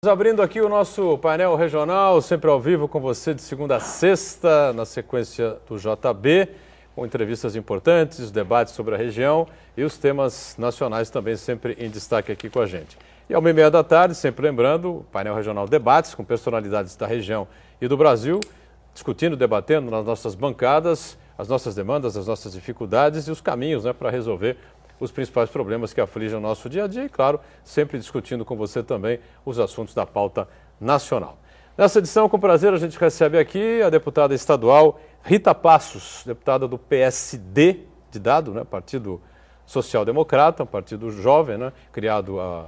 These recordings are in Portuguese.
Abrindo aqui o nosso painel regional, sempre ao vivo com você de segunda a sexta, na sequência do JB, com entrevistas importantes, debates sobre a região e os temas nacionais também sempre em destaque aqui com a gente. E ao 13h30 da tarde, sempre lembrando, o painel regional debates com personalidades da região e do Brasil, discutindo, debatendo nas nossas bancadas as nossas demandas, as nossas dificuldades e os caminhos para resolver os principais problemas que afligem o nosso dia a dia e, claro, sempre discutindo com você também os assuntos da pauta nacional. Nessa edição, com prazer, a gente recebe aqui a deputada estadual Rita Passos, deputada do PSD de Dado, Partido Social Democrata, um partido jovem, criado há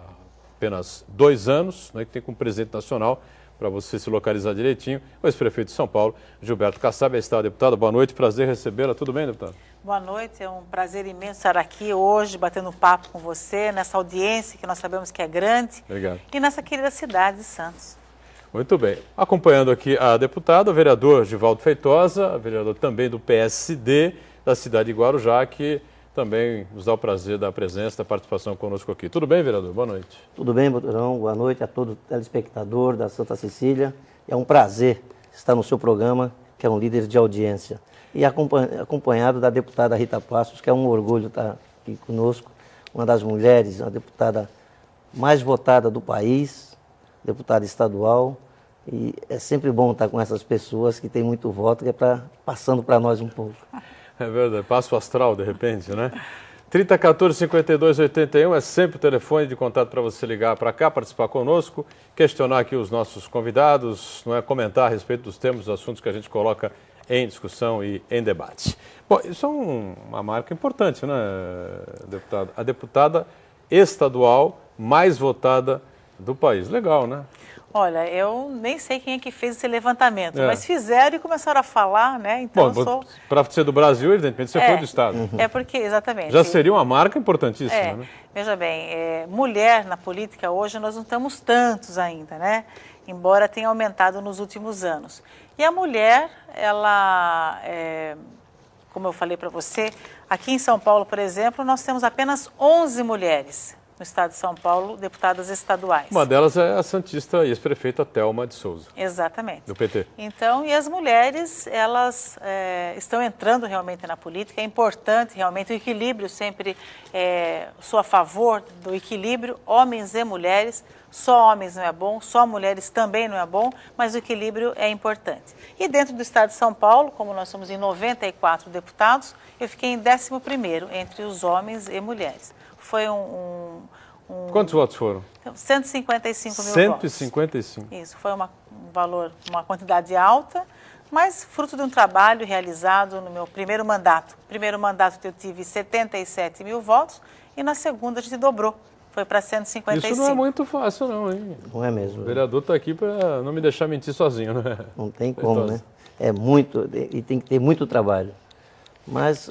apenas 2 anos, que tem como presidente nacional, para você se localizar direitinho, o ex-prefeito de São Paulo, Gilberto Kassab. Aí está a deputada. Boa noite, prazer recebê-la. Tudo bem, deputada? Boa noite, é um prazer imenso estar aqui hoje, batendo um papo com você, nessa audiência que nós sabemos que é grande. Obrigado. E nessa querida cidade de Santos. Muito bem. Acompanhando aqui a deputada, o vereador Givaldo Feitosa, vereador também do PSD da cidade de Guarujá, que também nos dá o prazer da presença, da participação conosco aqui. Tudo bem, vereador? Boa noite. Tudo bem, Boturão. Boa noite a todo telespectador da Santa Cecília. É um prazer estar no seu programa, que é um líder de audiência. E acompanhado da deputada Rita Passos, que é um orgulho estar aqui conosco, uma das mulheres, a deputada mais votada do país, deputada estadual. E é sempre bom estar com essas pessoas que têm muito voto, que é passando para nós um pouco. É verdade, passo astral de repente, 3014-5281 é sempre o telefone de contato para você ligar para cá, participar conosco, questionar aqui os nossos convidados, comentar a respeito dos temas, dos assuntos que a gente coloca em discussão e em debate. Bom, isso é uma marca importante, deputada? A deputada estadual mais votada do país. Legal, Olha, eu nem sei quem é que fez esse levantamento, mas fizeram e começaram a falar, Então, para ser do Brasil, evidentemente, você foi do Estado. É porque, exatamente. Já seria uma marca importantíssima, Veja bem, mulher na política hoje nós não estamos tantos ainda, Embora tenha aumentado nos últimos anos. E a mulher, ela, como eu falei para você, aqui em São Paulo, por exemplo, nós temos apenas 11 mulheres no estado de São Paulo, deputadas estaduais. Uma delas é a santista e ex-prefeita Thelma de Souza. Exatamente. Do PT. Então, e as mulheres, elas estão entrando realmente na política. É importante realmente o equilíbrio, sempre sou a favor do equilíbrio, homens e mulheres. Só homens não é bom, só mulheres também não é bom, mas o equilíbrio é importante. E dentro do estado de São Paulo, como nós somos em 94 deputados, eu fiquei em 11º entre os homens e mulheres. Foi Quantos votos foram? 155 mil 155. votos. Isso, foi um valor, uma quantidade alta, mas fruto de um trabalho realizado no meu primeiro mandato. No primeiro mandato eu tive 77 mil votos e na segunda a gente dobrou. Foi para 155. Isso não é muito fácil, não, hein? Não é mesmo. O vereador está aqui para não me deixar mentir sozinho, Não tem como, É muito, e tem que ter muito trabalho. Mas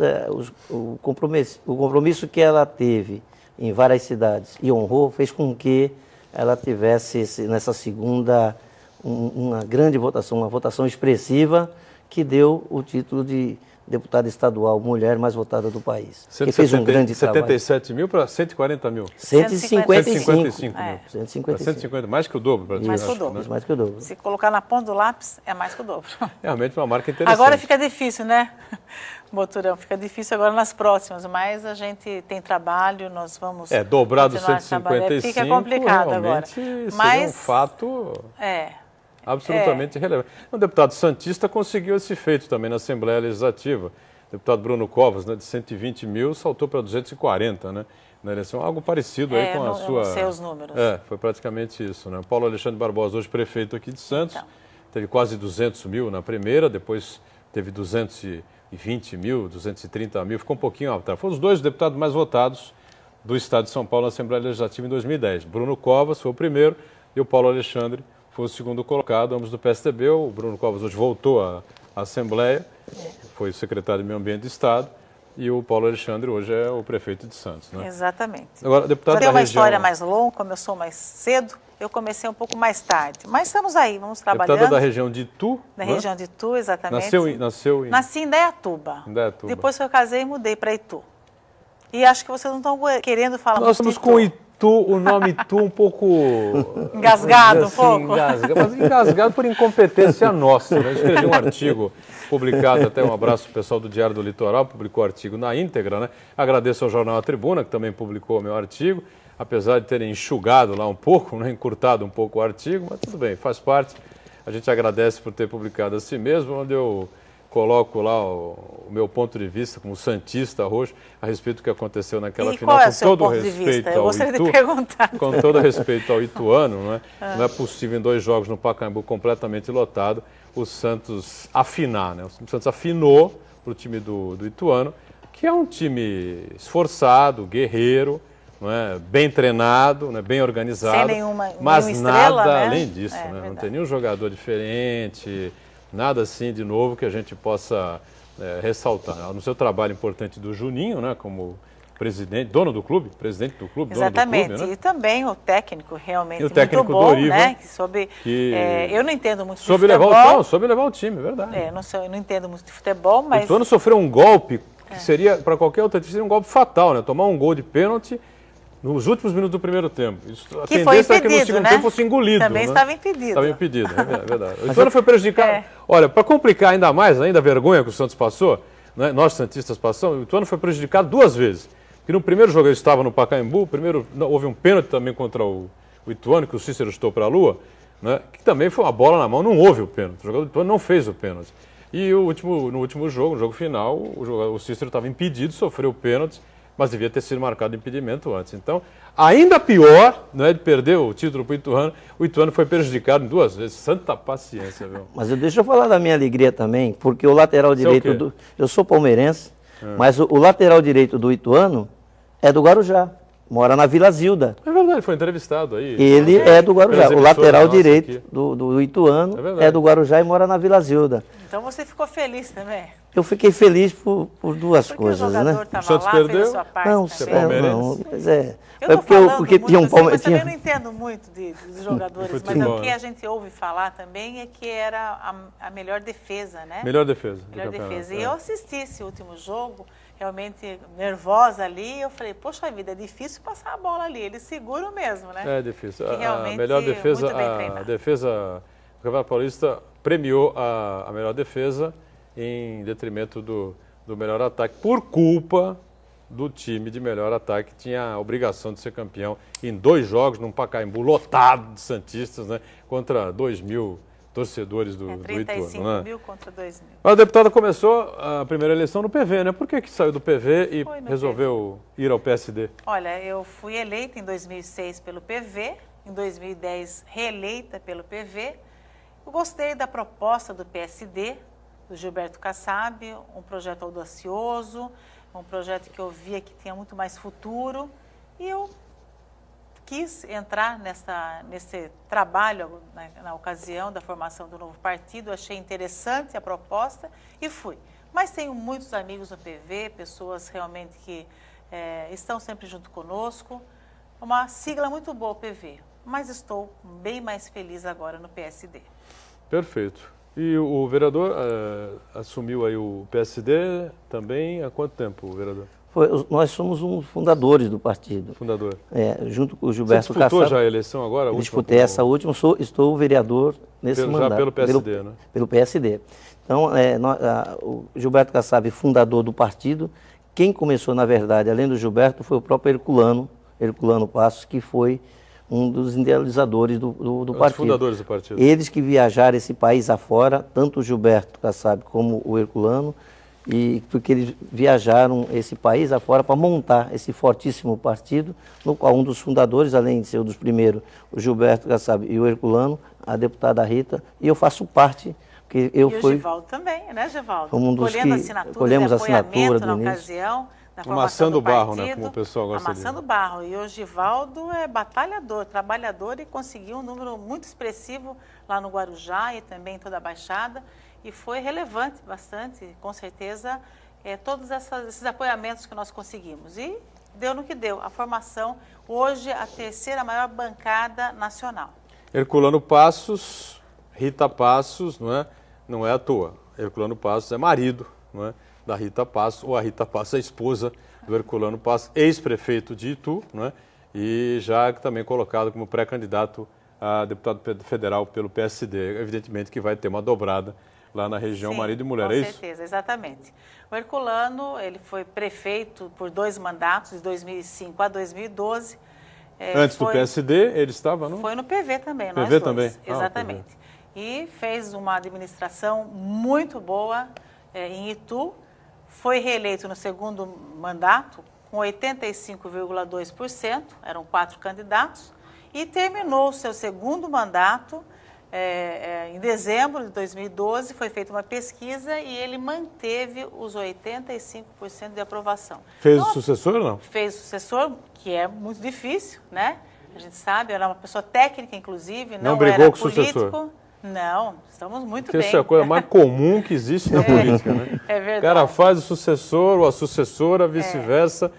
o compromisso que ela teve em várias cidades e honrou, fez com que ela tivesse, nessa segunda, uma grande votação, uma votação expressiva, que deu o título de deputada estadual, mulher mais votada do país. Que fez um grande trabalho. 77 mil para 140 mil? 155 mil. 150, mais que o dobro. Mais que o dobro. Mais que o dobro. Se colocar na ponta do lápis, é mais que o dobro. Realmente uma marca interessante. Agora fica difícil, Boturão? Fica difícil agora nas próximas, mas a gente tem trabalho, nós vamos... dobrar do 155, fica complicado agora. Seria um fato... absolutamente relevante. O deputado santista conseguiu esse feito também na Assembleia Legislativa. O deputado Bruno Covas, de 120 mil, saltou para 240, na eleição. Algo parecido aí com a sua... Eu não sei os números. Foi praticamente isso, Paulo Alexandre Barbosa, hoje prefeito aqui de Santos, teve quase 200 mil na primeira, depois teve 220 mil, 230 mil, ficou um pouquinho atrás. Foram os 2 deputados mais votados do estado de São Paulo na Assembleia Legislativa em 2010. Bruno Covas foi o primeiro e o Paulo Alexandre foi o segundo colocado, ambos do PSDB. O Bruno Covas hoje voltou à Assembleia, foi secretário de Meio Ambiente do Estado, e o Paulo Alexandre hoje é o prefeito de Santos. Exatamente. Agora, deputado tem da uma região... história mais longa, como eu sou mais cedo, eu comecei um pouco mais tarde. Mas estamos aí, vamos trabalhando. Deputada da região de Itu? Da região de Itu, exatamente. Nasci em Indaiatuba. Depois que eu casei, mudei para Itu. E acho que vocês não estão querendo falar Nós muito estamos com Itu nome Tu um pouco... Engasgado assim, um pouco. Mas engasgado por incompetência nossa. Né? Eu escrevi um artigo publicado, até um abraço pro pessoal do Diário do Litoral, publicou o artigo na íntegra, né? Agradeço ao jornal A Tribuna, que também publicou o meu artigo, apesar de terem enxugado lá um pouco, né? Encurtado um pouco o artigo, mas tudo bem, faz parte. A gente agradece por ter publicado assim mesmo, onde eu coloco lá o meu ponto de vista como santista roxo a respeito do que aconteceu naquela final, qual é o com seu todo ponto de respeito vista? Eu ao gostaria Itu, de perguntar. com todo respeito ao Ituano, não é? Não é possível em 2 jogos no Pacaembu completamente lotado o Santos afinar, né? O Santos afinou para o time do Ituano, que é um time esforçado, guerreiro, não é? Bem treinado, né? Bem organizado, mas estrela, nada né? além disso, né? Não tem nenhum jogador diferente, nada assim de novo que a gente possa ressaltar. No seu trabalho importante do Juninho, né, como presidente, dono do clube, presidente do clube, Exatamente. dono do clube, né? E também o técnico realmente e o técnico muito bom, Doriva, né? Eu não entendo muito de futebol. Soube levar o time, é verdade. Eu não entendo muito de futebol, mas... O Ituano sofreu um golpe que seria, para qualquer outro time, seria um golpe fatal, né? Tomar um gol de pênalti nos últimos minutos do primeiro tempo. A que foi impedido, é que no segundo tempo fosse engolido. Também né? estava impedido. Estava impedido, é verdade. O Ituano foi prejudicado. Olha, para complicar ainda mais, ainda a vergonha que o Santos passou, né? Nós santistas passamos, o Ituano foi prejudicado 2 vezes. Porque no primeiro jogo ele estava no Pacaembu, houve um pênalti também contra o Ituano, que o Cícero chutou para a lua, né? Que também foi uma bola na mão, não houve o pênalti. O jogador do Ituano não fez o pênalti. E no último jogo, no jogo final, o Cícero estava impedido, sofreu o pênalti, mas devia ter sido marcado impedimento antes. Então, ainda pior, né, de perder o título para o Ituano foi prejudicado 2 vezes. Santa paciência, viu? Mas deixa eu falar da minha alegria também, porque o lateral direito eu sou palmeirense, mas o lateral direito do Ituano é do Guarujá, mora na Vila Zilda. É verdade, foi entrevistado aí. Ele é do Guarujá, o lateral direito do Ituano é do Guarujá e mora na Vila Zilda. Então você ficou feliz também? Eu fiquei feliz por 2 coisas, o né? O Santos perdeu? Sua parte não, mas é porque tinha um Palmeiras. Eu também não entendo muito dos jogadores, mas o que a gente ouve falar também é que era a melhor defesa, né? Melhor defesa. E eu assisti esse último jogo, realmente nervosa ali, eu falei, poxa vida, é difícil passar a bola ali, eles seguram mesmo, né? É difícil. A melhor defesa, a defesa do Campeonato Paulista premiou a melhor defesa em detrimento do melhor ataque, por culpa do time de melhor ataque, que tinha a obrigação de ser campeão em 2 jogos, num Pacaembu lotado de santistas, né, contra 2.000 torcedores do Ituano. 35 mil contra 2.000. A deputada começou a primeira eleição no PV, né? Por que saiu do PV e resolveu ir ao PSD? Olha, eu fui eleita em 2006 pelo PV, em 2010 reeleita pelo PV. Eu gostei da proposta do PSD, do Gilberto Kassab, um projeto audacioso, um projeto que eu via que tinha muito mais futuro, e eu quis entrar nesse trabalho na ocasião da formação do novo partido, achei interessante a proposta e fui. Mas tenho muitos amigos no PV, pessoas realmente que estão sempre junto conosco, uma sigla muito boa o PV, mas estou bem mais feliz agora no PSD. Perfeito. E o vereador assumiu aí o PSD também há quanto tempo, vereador? Nós somos um fundadores do partido. Fundador. Junto com o Gilberto Kassab. Você disputou já a eleição agora? Eu disputei essa última, estou vereador nesse mandato. Já pelo PSD, né? Pelo PSD. Então, o Gilberto Kassab, fundador do partido, quem começou, na verdade, além do Gilberto, foi o próprio Herculano Passos, que foi um dos idealizadores do partido. Os fundadores do partido. Eles que viajaram esse país afora, tanto o Gilberto Kassab como o Herculano, e porque eles viajaram esse país afora para montar esse fortíssimo partido, no qual um dos fundadores, além de ser um dos primeiros, o Gilberto Kassab e o Herculano, a deputada Rita, e eu faço parte, porque eu fui... E o Givaldo também, né, Givaldo? Colhemos assinatura na ocasião, na formação amassando do partido, barro, né, como o pessoal gosta de dizer. Amassando barro. E o Givaldo é batalhador, trabalhador, e conseguiu um número muito expressivo lá no Guarujá e também em toda a Baixada. E foi relevante bastante, com certeza, todos esses apoiamentos que nós conseguimos. E deu no que deu. A formação, hoje, a 3ª maior bancada nacional. Herculano Passos, Rita Passos, não é à toa. Herculano Passos é marido, não é, da Rita Passos, ou a Rita Passos é esposa do Herculano Passos, ex-prefeito de Itu, não é, e já também colocado como pré-candidato a deputado federal pelo PSD. Evidentemente que vai ter uma dobrada lá na região. Sim, marido e mulher, é isso? Com certeza, exatamente. O Herculano, ele foi prefeito por 2 mandatos, de 2005 a 2012. Antes do PSD, ele estava no... Foi no PV também, PV nós dois. Também? Exatamente. E fez uma administração muito boa em Itu. Foi reeleito no 2º mandato com 85,2%, eram 4 candidatos, e terminou o seu 2º mandato em dezembro de 2012, foi feita uma pesquisa e ele manteve os 85% de aprovação. Fez o sucessor ou não? Fez o sucessor, que é muito difícil, né? A gente sabe, era uma pessoa técnica, inclusive, não brigou era com o sucessor? Não, estamos muito Porque bem. Isso é a coisa mais comum que existe na política, né? É verdade. O cara faz o sucessor ou a sucessora, vice-versa.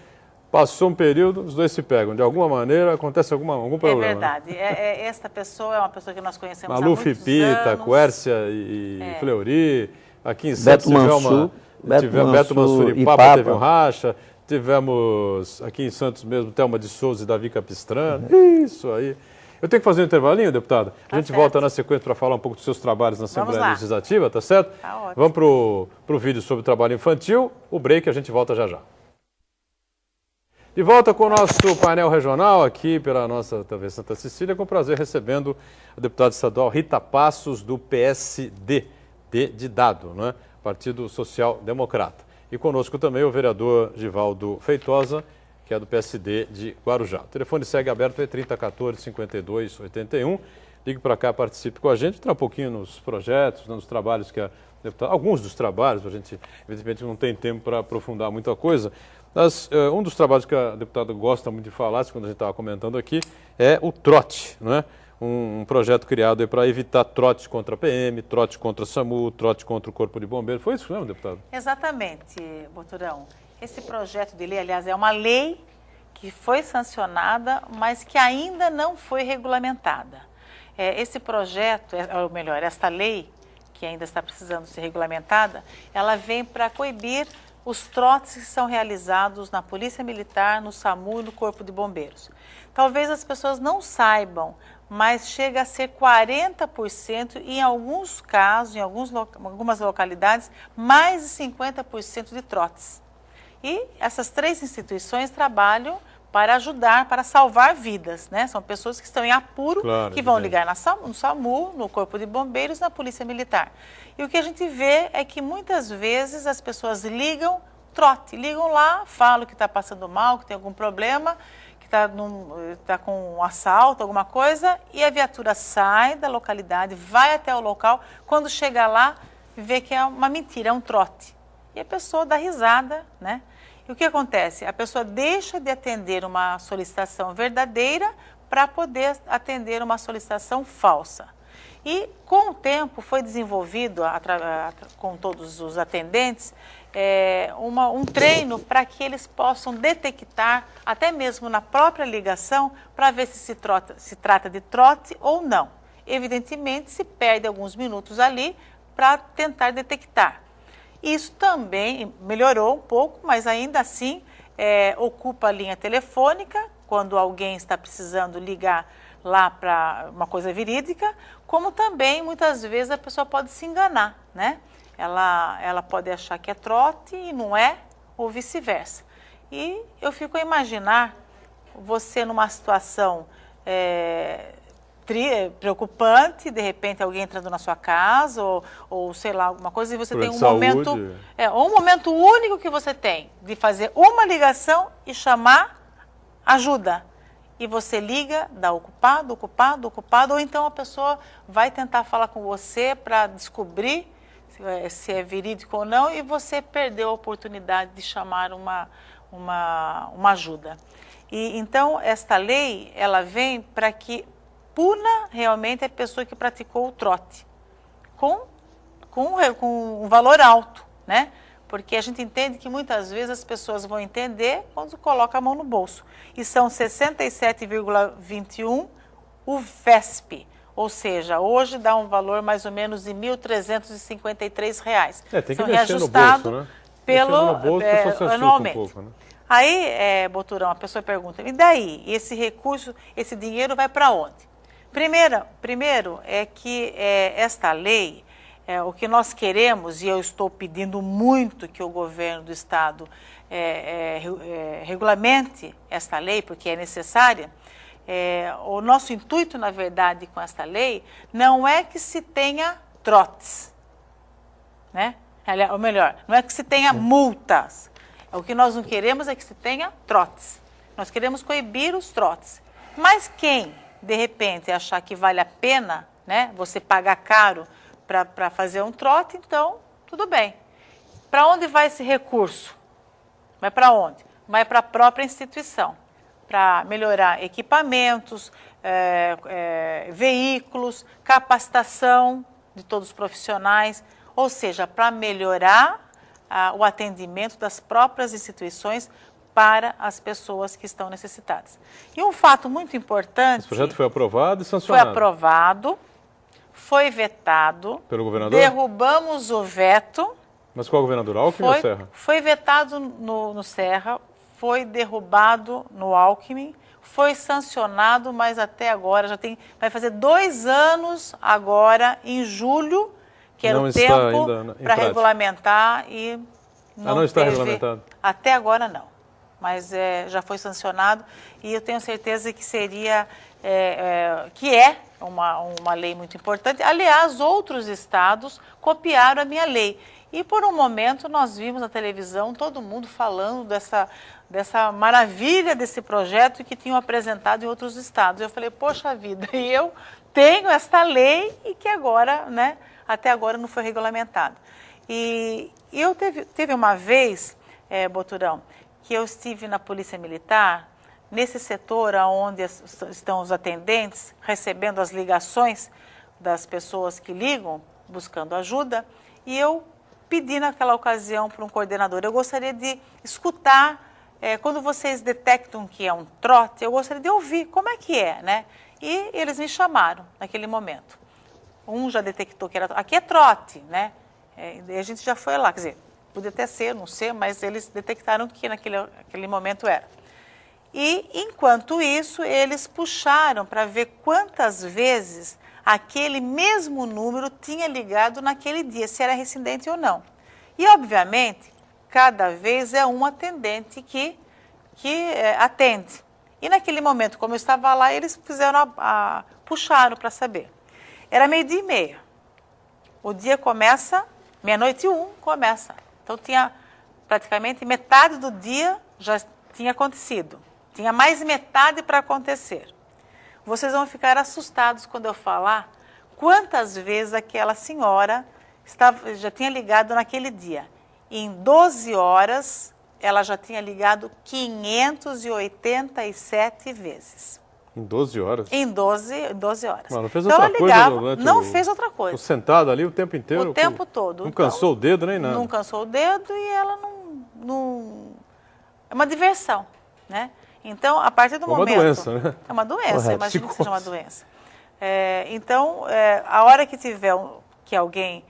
Passou um período, os dois se pegam. De alguma maneira, acontece algum problema. É verdade. Esta pessoa é uma pessoa que nós conhecemos Maluf há muitos Pita, anos. Quércia e Fleury. Aqui em Beto Santos tivemos Beto Mansur e Papa teve um racha. Tivemos aqui em Santos mesmo, Thelma de Souza e Davi Capistrano. Isso aí. Eu tenho que fazer um intervalinho, deputada? A gente volta na sequência para falar um pouco dos seus trabalhos na Assembleia Legislativa, tá certo? Tá ótimo. Vamos pro vídeo sobre o trabalho infantil. O break, a gente volta já já. De volta com o nosso painel regional aqui pela nossa TV Santa Cecília, com prazer recebendo a deputada estadual Rita Passos, do PSD, de Dado, né? Partido Social Democrata. E conosco também o vereador Givaldo Feitosa, que é do PSD de Guarujá. O telefone segue aberto, é 3014-5281. Ligue para cá, participe com a gente, entrar um pouquinho nos projetos, nos trabalhos que a deputada... Alguns dos trabalhos, a gente evidentemente não tem tempo para aprofundar muita coisa. Mas, um dos trabalhos que a deputada gosta muito de falar, quando a gente estava comentando aqui, é o trote, né? Um projeto criado para evitar trote contra a PM, trote contra a SAMU, trote contra o Corpo de Bombeiros. Foi isso mesmo, deputado? Exatamente, Boturão. Esse projeto de lei, aliás, é uma lei que foi sancionada, mas que ainda não foi regulamentada. Esse projeto, ou melhor, esta lei, que ainda está precisando ser regulamentada, ela vem para coibir os trotes que são realizados na Polícia Militar, no SAMU e no Corpo de Bombeiros. Talvez as pessoas não saibam, mas chega a ser 40% e em alguns casos, em algumas localidades, mais de 50% de trotes. E essas 3 instituições trabalham para ajudar, para salvar vidas, né? São pessoas que estão em apuro, que vão ligar no SAMU, no Corpo de Bombeiros, na Polícia Militar. E o que a gente vê é que muitas vezes as pessoas ligam lá, falam que está passando mal, que tem algum problema, que está com um assalto, alguma coisa, e a viatura sai da localidade, vai até o local, quando chega lá, vê que é uma mentira, é um trote. E a pessoa dá risada, né? E o que acontece? A pessoa deixa de atender uma solicitação verdadeira para poder atender uma solicitação falsa. E, com o tempo, foi desenvolvido, com todos os atendentes, um treino para que eles possam detectar, até mesmo na própria ligação, para ver se trata de trote ou não. Evidentemente, se perde alguns minutos ali para tentar detectar. Isso também melhorou um pouco, mas ainda assim ocupa a linha telefônica, quando alguém está precisando ligar lá para uma coisa verídica, como também, muitas vezes, a pessoa pode se enganar, né? Ela pode achar que é trote e não é, ou vice-versa. E eu fico a imaginar você numa situação preocupante, de repente alguém entrando na sua casa, ou sei lá, alguma coisa, e você tem um momento, um momento único que você tem de fazer uma ligação e chamar ajuda. E você liga, dá ocupado, ou então a pessoa vai tentar falar com você para descobrir se é verídico ou não, e você perdeu a oportunidade de chamar uma ajuda. E então esta lei, ela vem para que puna realmente a pessoa que praticou o trote, com um valor alto, né? Porque a gente entende que muitas vezes as pessoas vão entender quando coloca a mão no bolso. E são 67,21 o VESP, ou seja, hoje dá um valor mais ou menos de R$ 1.353. Tem que são mexer no bolso, né? Anualmente. Um pouco, né? Aí, Boturão, a pessoa pergunta, e daí? Esse recurso, esse dinheiro vai para onde? Primeiro é que esta lei, o que nós queremos, e eu estou pedindo muito que o governo do Estado regulamente esta lei, porque é necessária. O nosso intuito, na verdade, com esta lei, não é que se tenha trotes, né? Ou melhor, não é que se tenha multas. O que nós não queremos é que se tenha trotes. Nós queremos coibir os trotes. Mas quem, de repente, achar que vale a pena, né, você pagar caro para fazer um trote, então, tudo bem. Para onde vai esse recurso? Vai para onde? Vai para a própria instituição, para melhorar equipamentos, veículos, capacitação de todos os profissionais, ou seja, para melhorar o atendimento das próprias instituições para as pessoas que estão necessitadas. E um fato muito importante... Esse projeto foi aprovado e sancionado. Foi aprovado, foi vetado... Pelo governador? Derrubamos o veto... Mas qual governador? Alckmin ou Serra? Foi vetado no Serra, foi derrubado no Alckmin, foi sancionado, mas até agora vai fazer 2 anos agora, em julho, que era o tempo para regulamentar e não está regulamentado. Até agora não, mas já foi sancionado e eu tenho certeza que seria, que é uma lei muito importante. Aliás, outros estados copiaram a minha lei. E por um momento nós vimos na televisão todo mundo falando dessa maravilha desse projeto que tinham apresentado em outros estados. Eu falei, poxa vida, e eu tenho esta lei e que agora, né, até agora não foi regulamentado. E eu teve uma vez, Boturão, que eu estive na Polícia Militar, nesse setor onde estão os atendentes, recebendo as ligações das pessoas que ligam, buscando ajuda, e eu pedi naquela ocasião para um coordenador, eu gostaria de escutar, quando vocês detectam que é um trote, eu gostaria de ouvir como é que é, né? E eles me chamaram naquele momento. Um já detectou que era aqui é trote, né? E a gente já foi lá, quer dizer, podia até ser, não sei, mas eles detectaram que naquele momento era. E, enquanto isso, eles puxaram para ver quantas vezes aquele mesmo número tinha ligado naquele dia, se era residente ou não. E, obviamente, cada vez é um atendente que atende. E, naquele momento, como eu estava lá, eles puxaram para saber. Era 12:30. O dia começa, 00:01 começa. Então, tinha praticamente metade do dia já tinha acontecido. Tinha mais metade para acontecer. Vocês vão ficar assustados quando eu falar quantas vezes aquela senhora já tinha ligado naquele dia. Em 12 horas, ela já tinha ligado 587 vezes. Em 12 horas? Em 12 horas. Mas não fez outra coisa? Não fez outra coisa. Sentado ali o tempo inteiro? O tempo todo. Não cansou o dedo nem nada? Não cansou o dedo e ela não... É uma diversão, né? Então, a partir do momento... É uma doença, né? É uma doença, imagina que seja uma doença. Então, a hora que tiver que alguém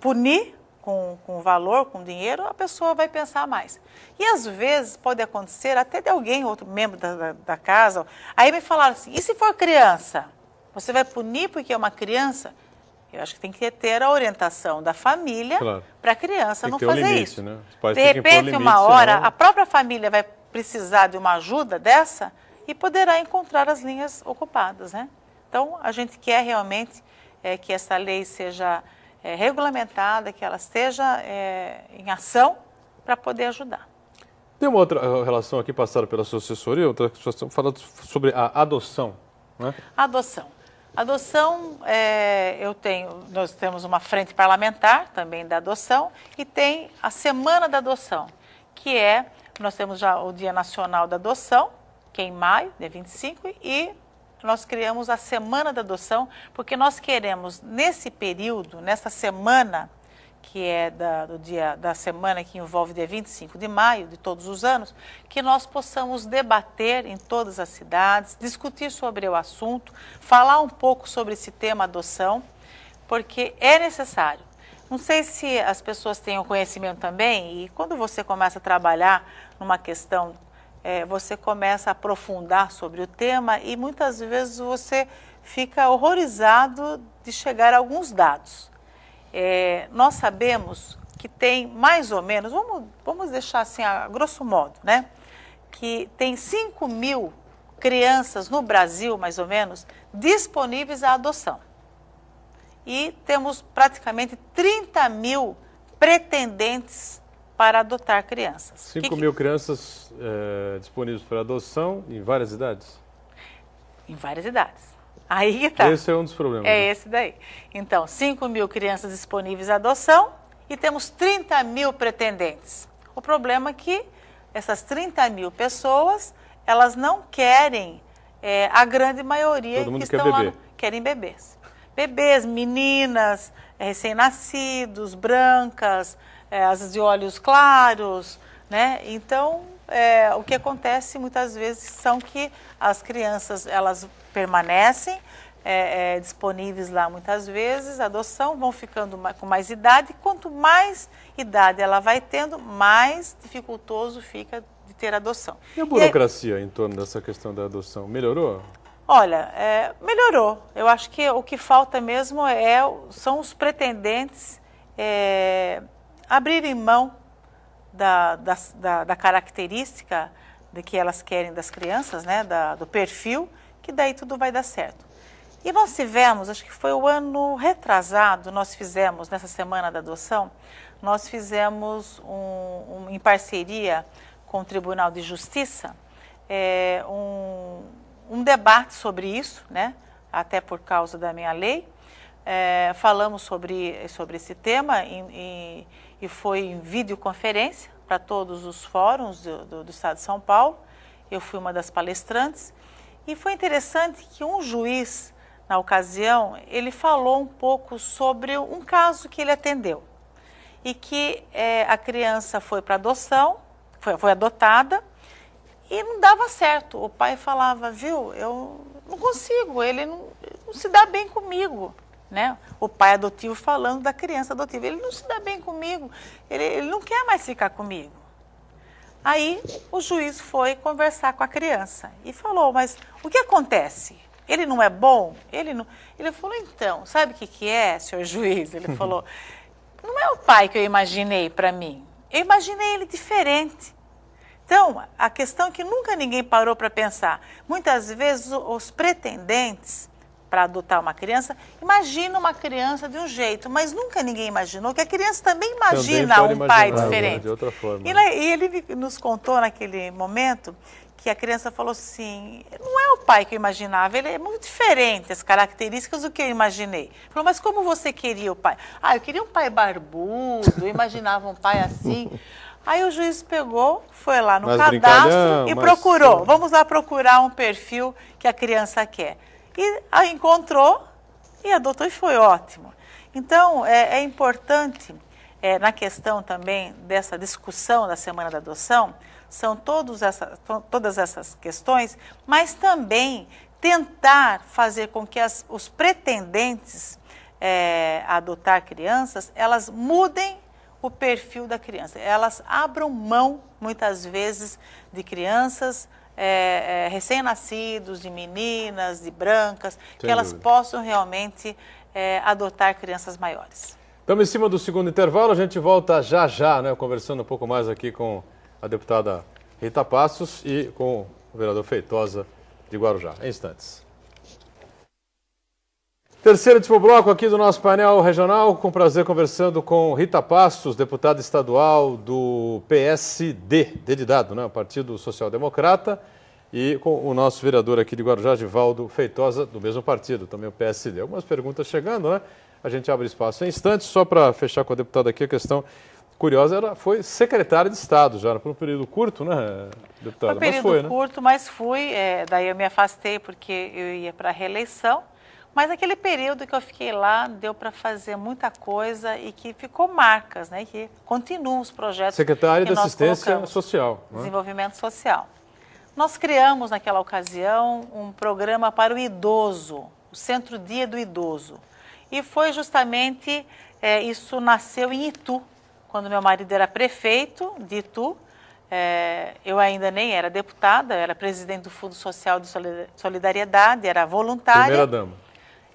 punir com valor, com dinheiro, a pessoa vai pensar mais. E às vezes pode acontecer até de alguém, outro membro da casa. Aí me falaram assim, e se for criança? Você vai punir porque é uma criança? Eu acho que tem que ter a orientação da família para a criança não fazer isso. Né? De repente, uma hora, a própria família vai precisar de uma ajuda dessa e poderá encontrar as linhas ocupadas, né? Então, a gente quer realmente que essa lei seja regulamentada, que ela esteja em ação para poder ajudar. Tem uma outra relação aqui passada pela sua assessoria, outra situação falando sobre a adoção, né? Adoção. Adoção, nós temos uma frente parlamentar também da adoção e tem a Semana da Adoção, que nós temos já o Dia Nacional da Adoção, que é em maio, dia 25, e nós criamos a Semana da Adoção, porque nós queremos, nesse período, nessa semana, que é da semana que envolve dia 25 de maio de todos os anos, que nós possamos debater em todas as cidades, discutir sobre o assunto, falar um pouco sobre esse tema adoção, porque é necessário. Não sei se as pessoas têm o conhecimento também, e quando você começa a trabalhar numa questão você começa a aprofundar sobre o tema e muitas vezes você fica horrorizado de chegar a alguns dados. Nós sabemos que tem mais ou menos, vamos deixar assim a grosso modo, né? Que tem 5 mil crianças no Brasil, mais ou menos, disponíveis à adoção. E temos praticamente 30 mil pretendentes para adotar crianças. 5 mil crianças disponíveis para adoção em várias idades? Em várias idades. Aí que tá. Esse é um dos problemas. É esse daí. Então, 5 mil crianças disponíveis à adoção e temos 30 mil pretendentes. O problema é que essas 30 mil pessoas, elas não querem, a grande maioria Todo mundo que estão quer lá, bebê. querem bebês. Bebês, meninas, recém-nascidos, brancas, as de olhos claros, né? Então, o que acontece muitas vezes são que as crianças, elas permanecem disponíveis lá muitas vezes, adoção, vão ficando com mais idade, quanto mais idade ela vai tendo, mais dificultoso fica de ter adoção. E a burocracia em torno dessa questão da adoção, melhorou? Olha, melhorou. Eu acho que o que falta mesmo são os pretendentes abrirem mão da característica de que elas querem das crianças, né, do perfil, que daí tudo vai dar certo. E nós tivemos, acho que foi o ano retrasado, nós fizemos, nessa semana da adoção, nós fizemos em parceria com o Tribunal de Justiça, um debate sobre isso, né? Até por causa da minha lei. Falamos sobre esse tema e foi em videoconferência para todos os fóruns do Estado de São Paulo. Eu fui uma das palestrantes e foi interessante que um juiz, na ocasião, ele falou um pouco sobre um caso que ele atendeu e que a criança foi para adoção, foi adotada, e não dava certo. O pai falava, viu, eu não consigo, ele não se dá bem comigo, né? O pai adotivo falando da criança adotiva, ele não se dá bem comigo, ele não quer mais ficar comigo. Aí o juiz foi conversar com a criança e falou, mas o que acontece? Ele não é bom? Ele falou, então, sabe o que é, senhor juiz? Ele falou, não é o pai que eu imaginei para mim, eu imaginei ele diferente. Então, a questão é que nunca ninguém parou para pensar. Muitas vezes os pretendentes para adotar uma criança imaginam uma criança de um jeito, mas nunca ninguém imaginou que a criança também imagina um pai diferente. De outra forma. E ele nos contou naquele momento que a criança falou assim, não é o pai que eu imaginava, ele é muito diferente, as características do que eu imaginei. Ele falou, mas como você queria o pai? Eu queria um pai barbudo, eu imaginava um pai assim. Aí o juiz pegou, foi lá no cadastro e procurou. Vamos lá procurar um perfil que a criança quer. E aí encontrou e adotou e foi ótimo. Então, é importante, na questão também dessa discussão da Semana da Adoção, são todas essas questões, mas também tentar fazer com que os pretendentes a adotar crianças, elas mudem o perfil da criança. Elas abram mão, muitas vezes, de crianças recém-nascidos, de meninas, de brancas, que elas possam realmente adotar crianças maiores. Estamos em cima do segundo intervalo, a gente volta já, né, conversando um pouco mais aqui com a deputada Rita Passos e com o vereador Feitosa de Guarujá. Em instantes. Terceiro e último bloco aqui do nosso painel regional, com prazer conversando com Rita Passos, deputada estadual do PSD, de dado, né, o Partido Social Democrata, e com o nosso vereador aqui de Guarujá, Givaldo Feitosa, do mesmo partido, também o PSD. Algumas perguntas chegando, né? A gente abre espaço em instantes, só para fechar com a deputada aqui, a questão curiosa, ela foi secretária de Estado já, por um período curto, né, deputada? Foi um período curto, mas fui, daí eu me afastei porque eu ia para a reeleição. Mas naquele período que eu fiquei lá, deu para fazer muita coisa e que ficou marcas, né? Que continuam os projetos. Secretária de Assistência Social. Desenvolvimento Social. Nós criamos, naquela ocasião, um programa para o idoso, o Centro Dia do Idoso. E foi justamente, isso nasceu em Itu, quando meu marido era prefeito de Itu, eu ainda nem era deputada, eu era presidente do Fundo Social de Solidariedade, era voluntária. Primeira-dama.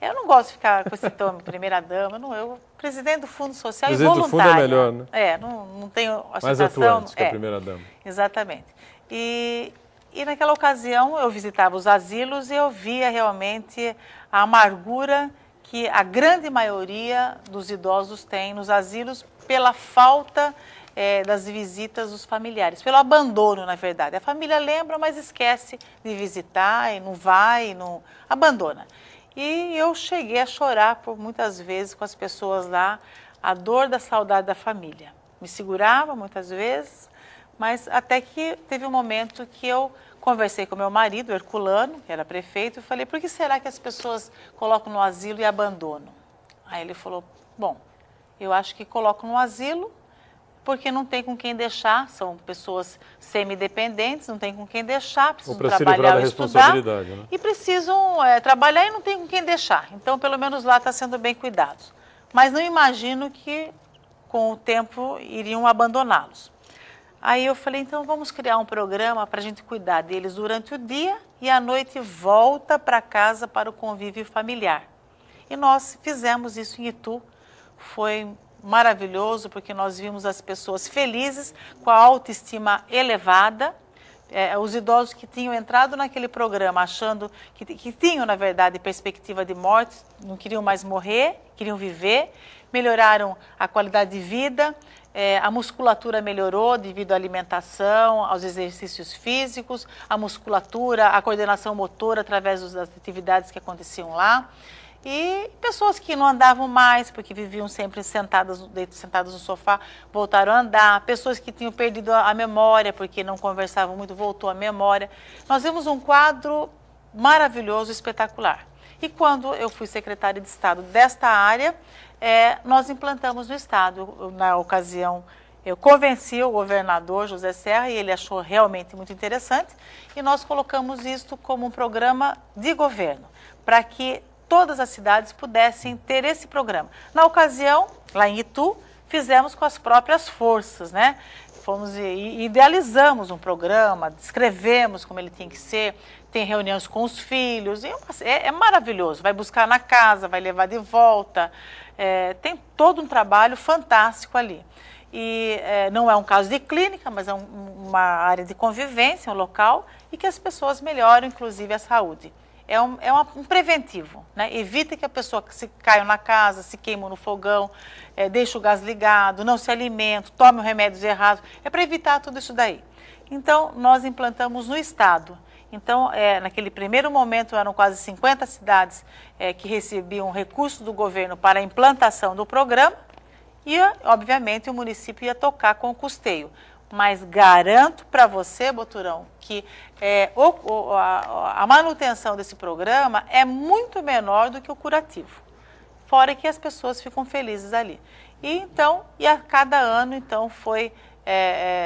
Eu não gosto de ficar com esse nome, primeira-dama, eu presidente do Fundo Social presidente e voluntária. Presidente do Fundo é melhor, né? Não tenho a mais citação. atuante que a primeira-dama. Exatamente. E naquela ocasião eu visitava os asilos e eu via realmente a amargura que a grande maioria dos idosos tem nos asilos pela falta das visitas dos familiares, pelo abandono, na verdade. A família lembra, mas esquece de visitar e não vai, não abandona. E eu cheguei a chorar por muitas vezes com as pessoas lá, a dor da saudade da família. Me segurava muitas vezes, mas até que teve um momento que eu conversei com meu marido, Herculano, que era prefeito, e falei, por que será que as pessoas colocam no asilo e abandonam? Aí ele falou, bom, eu acho que colocam no asilo porque não tem com quem deixar, são pessoas semi-dependentes, não tem com quem deixar, precisam trabalhar ou estudar, né? E precisam trabalhar e não tem com quem deixar. Então, pelo menos lá está sendo bem cuidados. Mas não imagino que com o tempo iriam abandoná-los. Aí eu falei, então vamos criar um programa para a gente cuidar deles durante o dia e à noite volta para casa para o convívio familiar. E nós fizemos isso em Itu, foi maravilhoso porque nós vimos as pessoas felizes, com a autoestima elevada, os idosos que tinham entrado naquele programa achando que tinham, na verdade, perspectiva de morte, não queriam mais morrer, queriam viver, melhoraram a qualidade de vida, a musculatura melhorou devido à alimentação, aos exercícios físicos, a musculatura, a coordenação motora através das atividades que aconteciam lá. E pessoas que não andavam mais, porque viviam sempre sentadas no sofá, voltaram a andar. Pessoas que tinham perdido a memória, porque não conversavam muito, voltou a memória. Nós vimos um quadro maravilhoso, espetacular. E quando eu fui secretária de Estado desta área, nós implantamos no Estado. Na ocasião, eu convenci o governador José Serra e ele achou realmente muito interessante. E nós colocamos isto como um programa de governo, para que todas as cidades pudessem ter esse programa. Na ocasião, lá em Itu, fizemos com as próprias forças, né? Fomos e idealizamos um programa, descrevemos como ele tinha que ser, tem reuniões com os filhos, é maravilhoso. Vai buscar na casa, vai levar de volta, tem todo um trabalho fantástico ali. E não é um caso de clínica, mas é uma área de convivência, um local, e que as pessoas melhoram, inclusive, a saúde. É um preventivo, né? Evita que a pessoa se caia na casa, se queime no fogão, deixe o gás ligado, não se alimente, tome os remédios errados. É para evitar tudo isso daí. Então, nós implantamos no Estado. Então, naquele primeiro momento, eram quase 50 cidades que recebiam recursos do governo para a implantação do programa e, obviamente, o município ia tocar com o custeio. Mas garanto para você, Boturão, que a manutenção desse programa é muito menor do que o curativo. Fora que as pessoas ficam felizes ali. E a cada ano, então, foi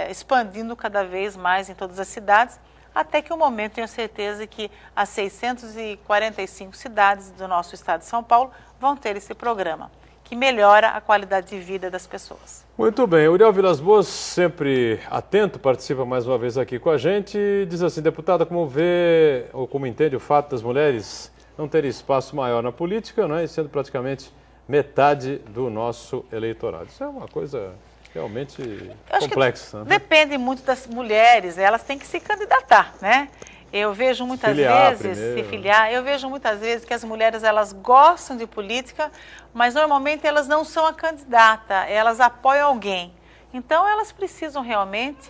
expandindo cada vez mais em todas as cidades, até que o momento, tenho certeza que as 645 cidades do nosso estado de São Paulo vão ter esse programa, que melhora a qualidade de vida das pessoas. Muito bem, Uriel Vilas Boas, sempre atento, participa mais uma vez aqui com a gente e diz assim, deputada, como vê ou como entende o fato das mulheres não terem espaço maior na política, né, e sendo praticamente metade do nosso eleitorado. Isso é uma coisa realmente complexa. Né? Depende muito das mulheres, elas têm que se candidatar, né? Eu vejo muitas vezes, se filiar, eu vejo muitas vezes que as mulheres elas gostam de política, mas normalmente elas não são a candidata, elas apoiam alguém. Então elas precisam realmente,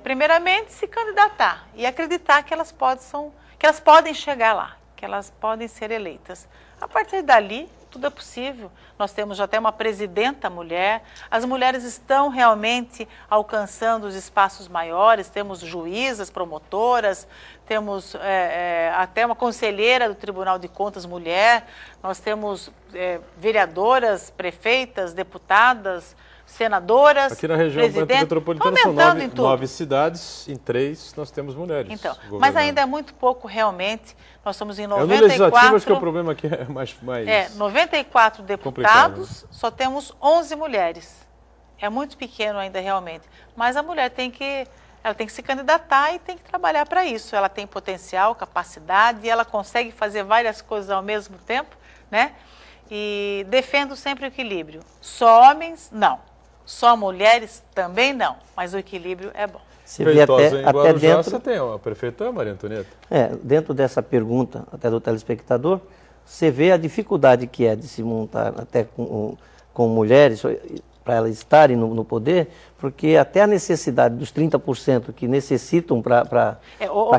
primeiramente, se candidatar e acreditar que elas podem chegar lá, que elas podem ser eleitas. A partir dali, tudo é possível. Nós temos já até uma presidenta mulher, as mulheres estão realmente alcançando os espaços maiores, temos juízas, promotoras, temos até uma conselheira do Tribunal de Contas mulher, nós temos vereadoras, prefeitas, deputadas, senadoras, aqui na região metropolitana são 9 cidades, em 3 nós temos mulheres. Então, mas ainda é muito pouco realmente, nós somos em 94... no legislativo acho que o problema aqui é mais 94 deputados, só temos 11 mulheres. é muito pequeno ainda realmente. Mas a mulher ela tem que se candidatar e tem que trabalhar para isso. Ela tem potencial, capacidade, e ela consegue fazer várias coisas ao mesmo tempo, né? E defendo sempre o equilíbrio. Só homens, não. Só mulheres, também não. Mas o equilíbrio é bom. Você vê até Guarujá, dentro... você tem a prefeita Maria Antonieta. Dentro dessa pergunta, até do telespectador, você vê a dificuldade que é de se montar até com mulheres, para elas estarem no poder, porque até a necessidade dos 30% que necessitam para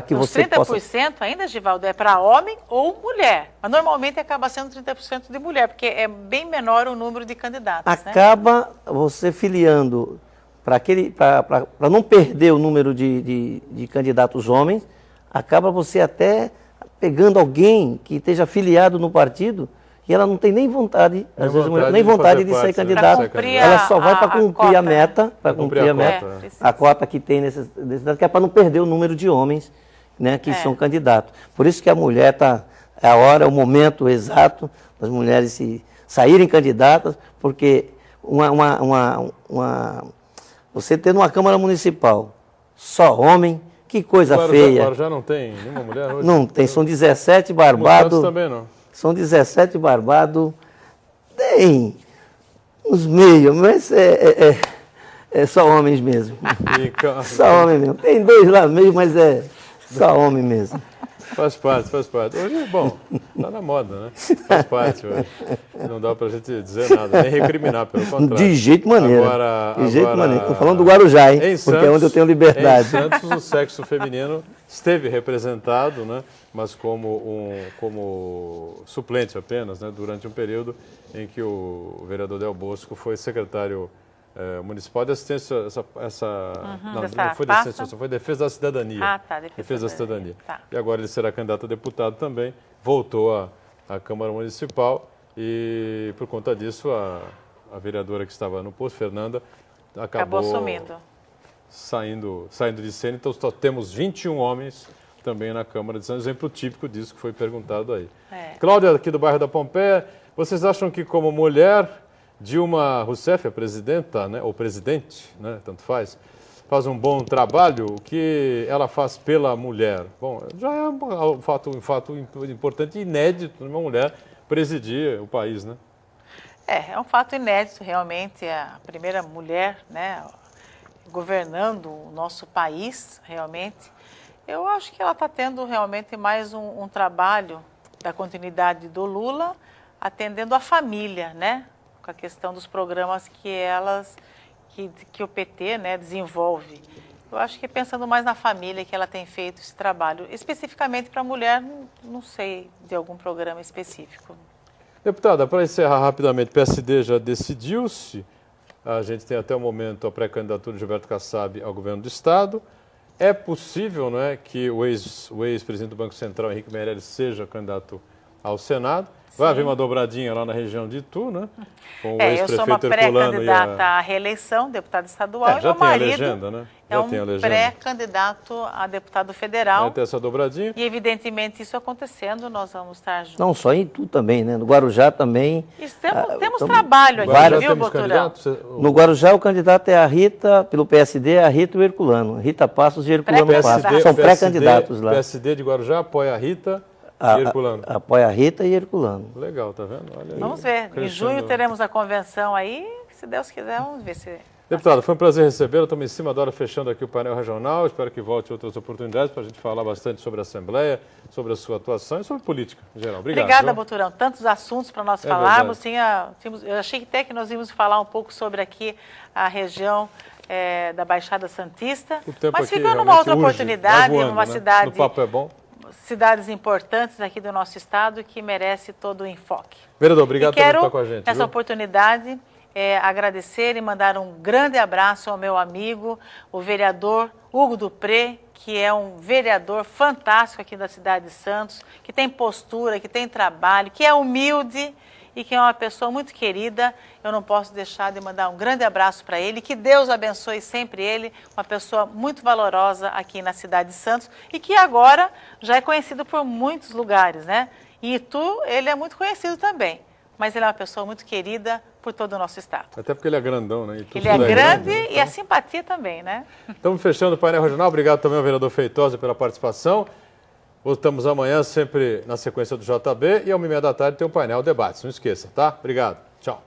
que você possa... Os 30% ainda, Givaldo, é para homem ou mulher. Mas normalmente acaba sendo 30% de mulher, porque é bem menor o número de candidatos. Acaba você filiando para não perder o número de candidatos homens, acaba você até pegando alguém que esteja filiado no partido e ela não tem nem vontade, às vezes nem vontade de ser candidata. Ela só vai para cumprir a meta, a cota que tem necessidade, que é para não perder o número de homens, né, que são candidatos. Por isso que a mulher é a hora, é o momento exato das mulheres saírem candidatas, porque você ter numa Câmara Municipal só homem, que coisa feia. Agora já não tem nenhuma mulher hoje? Não tem, são 17 barbados. Também não. São 17 barbados. Tem uns meios, mas é só homens mesmo. Só homem mesmo. Tem 2 lá meio, mas é só homem mesmo. Faz parte. Hoje, bom, tá na moda, né? Faz parte hoje. Não dá pra gente dizer nada, nem recriminar, pelo contrário. De jeito maneira. De jeito maneira. Estou falando do Guarujá, hein? Porque Santos, é onde eu tenho liberdade. Em Santos, o sexo feminino esteve representado, né? Mas como suplente apenas, né? Durante um período em que o vereador Del Bosco foi secretário municipal de assistência, não foi de assistência, só foi defesa da cidadania. Defesa da cidadania. Tá. E agora ele será candidato a deputado também, voltou à Câmara Municipal e por conta disso a vereadora que estava no posto, Fernanda, acabou saindo de cena. Então só temos 21 homens também na Câmara de Santos, exemplo típico disso que foi perguntado aí. Cláudia, aqui do bairro da Pompeia, vocês acham que como mulher Dilma Rousseff, a presidenta, né, ou presidente, né, tanto faz um bom trabalho? O que ela faz pela mulher? Bom, já é um fato importante e inédito, uma mulher presidir o país, né? É um fato inédito, realmente, a primeira mulher, né, governando o nosso país, realmente. Eu acho que ela está tendo realmente mais um trabalho da continuidade do Lula, atendendo a família, né? Com a questão dos programas que o PT, né, desenvolve. Eu acho que pensando mais na família que ela tem feito esse trabalho. Especificamente para a mulher, não sei de algum programa específico. Deputada, para encerrar rapidamente, o PSD já decidiu-se, a gente tem até o momento a pré-candidatura de Gilberto Kassab ao governo do Estado. É possível, não é, que o ex-presidente do Banco Central, Henrique Meirelles, seja candidato ao Senado? Vai haver uma dobradinha lá na região de Itu, né? Com o eu sou uma pré-candidata à reeleição, deputada estadual, e meu marido legenda, né? um pré-candidato a deputado federal. Vai ter essa dobradinha. E, evidentemente, isso acontecendo, nós vamos estar juntos. Não só em Itu também, né? No Guarujá também. Temos trabalho aqui, viu, Boturão? No Guarujá, o candidato é a Rita, pelo PSD, a Rita e o Herculano. Rita Passos e Herculano Passos. São pré-candidatos lá. O PSD de Guarujá apoia a Rita e Herculano. Apoia a Rita e Herculano. Legal, tá vendo? Olha aí, vamos ver. Em junho teremos a convenção aí, se Deus quiser, vamos ver se... Deputado, foi um prazer recebê-lo. Estamos em cima da hora fechando aqui o painel regional. Espero que volte outras oportunidades para a gente falar bastante sobre a Assembleia, sobre a sua atuação e sobre política em geral. Obrigada, Boturão. Tantos assuntos para nós falarmos. Eu achei até que nós íamos falar um pouco sobre aqui a região da Baixada Santista. Mas ficando numa outra oportunidade, numa cidade... O papo é bom. Cidades importantes aqui do nosso estado que merece todo o enfoque. Vereador, obrigado por estar com a gente. Nessa oportunidade, agradecer e mandar um grande abraço ao meu amigo, o vereador Hugo Dupré, que é um vereador fantástico aqui da cidade de Santos, que tem postura, que tem trabalho, que é humilde e que é uma pessoa muito querida. Eu não posso deixar de mandar um grande abraço para ele, que Deus abençoe sempre ele, uma pessoa muito valorosa aqui na cidade de Santos e que agora já é conhecido por muitos lugares, né? E Itu, ele é muito conhecido também. mas ele é uma pessoa muito querida por todo o nosso estado. Até porque ele é grandão, né? Ele é grande né? e a simpatia também, né? Estamos fechando o painel regional. Obrigado também ao vereador Feitosa pela participação. Voltamos amanhã, sempre na sequência do JB, e ao 1h30 da tarde tem o painel Debates. Não esqueça, tá? Obrigado. Tchau.